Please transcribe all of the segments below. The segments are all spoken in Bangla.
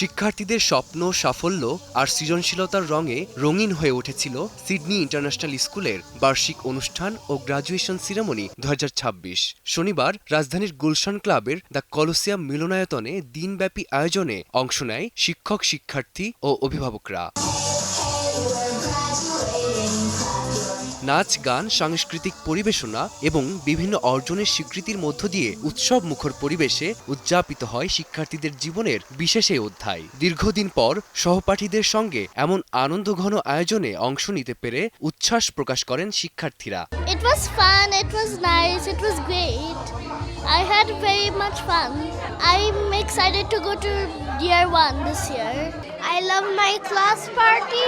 শিক্ষার্থীদের স্বপ্ন, সাফল্য আর সৃজনশীলতার রঙে রঙিন হয়ে উঠেছিল সিডনি ইন্টারন্যাশনাল স্কুলের বার্ষিক অনুষ্ঠান ও গ্রাজুয়েশন সিরামনি 2026। শনিবার রাজধানীর গুলশান ক্লাবের দ্য কলোসিয়াম মিলনায়তনে দিনব্যাপী আয়োজনে অংশ নেয় শিক্ষক, শিক্ষার্থী ও অভিভাবকরা। নাচ, গান, সাংস্কৃতিক পরিবেশনা এবং বিভিন্ন অর্জনের স্বীকৃতির মধ্য দিয়ে উৎসব মুখর পরিবেশে উদযাপিত হয় শিক্ষার্থীদের জীবনের বিশেষ এই অধ্যায়। দীর্ঘদিন পর সহপাঠীদের সঙ্গে এমন আনন্দঘন আয়োজনে অংশ নিতে পেরে উচ্ছ্বাস প্রকাশ করেন শিক্ষার্থীরা। It was fun, it was nice, it was great. I had very much fun. I'm excited to go to year 1 this year. I love my class party,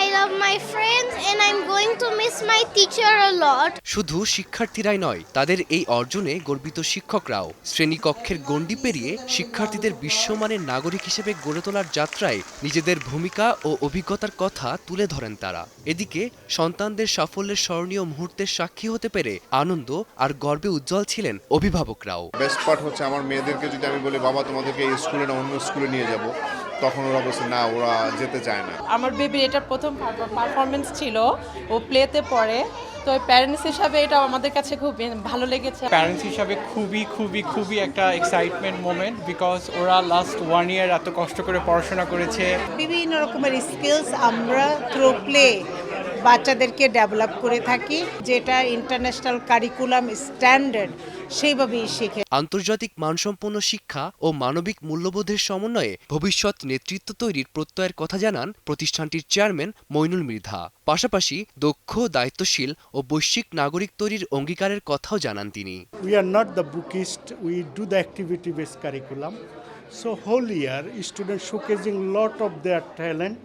I love my friends, and I'm going to miss my teacher a lot. শুধু শিক্ষার্থীরাই নয়, তাদের এই অর্জনে গর্বিত শিক্ষকরাও। শ্রেণীকক্ষের গণ্ডি পেরিয়ে শিক্ষার্থীদের বিশ্বমানের নাগরিক হিসেবে গড়ে তোলার যাত্রায় নিজেদের ভূমিকা ও অভিজ্ঞতার কথা তুলে ধরেন তারা। এদিকে সন্তানদের সাফল্যের স্মরণীয় মুহূর্তের সাক্ষী হতে পেরে আনন্দ আর গর্বে উজ্জ্বল ছিলেন অভিভাবকরাও। বেস্ট পার্ট হচ্ছে আমার মেয়েদেরকে যদি আমি বলি বাবা তোমাদেরকে এই স্কুলে না অন্য স্কুলে নিয়ে যাব, তখন ওরা বলছে না, ওরা যেতে চায় না। আমার বেবির এটা প্রথম পারফরমেন্স ছিল, ও প্লেতে পড়ে, তো প্যারেন্টস হিসাবে এটা আমাদের কাছে খুব ভালো লেগেছে। প্যারেন্টস হিসাবে খুবই একটা এক্সাইটমেন্ট মোমেন্ট, বিকজ ওরা লাস্ট 1 ইয়ার এত কষ্ট করে পড়াশোনা করেছে। বিভিন্ন রকমের স্কিলস আমরা থ্রু প্লে বাচ্চাদেরকে ডেভেলপ করে থাকি, যেটা ইন্টারন্যাশনাল কারিকুলাম স্ট্যান্ডার্ড সেইভাবেই শিখে। আন্তর্জাতিক মানসম্পন্ন শিক্ষা ও মানবিক মূল্যবোধের সমন্বয়ে ভবিষ্যৎ নেতৃত্ব তৈরির প্রত্যয়ের কথা জানান প্রতিষ্ঠানটির চেয়ারম্যান মইনুল মৃধা। পাশাপাশি দক্ষ, দায়িত্বশীল ও বৈশ্বিক নাগরিক তৈরির অঙ্গীকারের কথাও জানান তিনি। We are not the bookist, we do the activity based curriculum. So whole year students showcasing lot of their talent,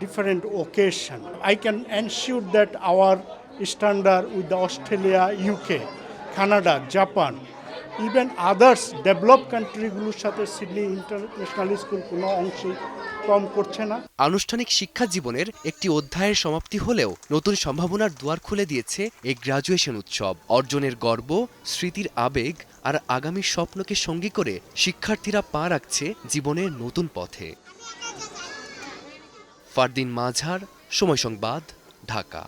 different occasion. I can ensure that our standard with the Australia, UK, Canada, Japan, even others developed countryগুলোর সাথে সিডনি ইন্টারন্যাশনাল স্কুল কোনো অংশে কম করছে না। আনুষ্ঠানিক শিক্ষা জীবনের একটি অধ্যায়ের সমাপ্তি হলেও নতুন সম্ভাবনার দুয়ার খুলে দিয়েছে এই গ্রাজুয়েশন উৎসব। অর্জনের গর্ব, স্মৃতির আবেগ আর আগামী স্বপ্নকে সঙ্গী করে শিক্ষার্থীরা পা রাখছে জীবনের নতুন পথে। ফারদিন মাঝার, সময় সংবাদ, ঢাকা।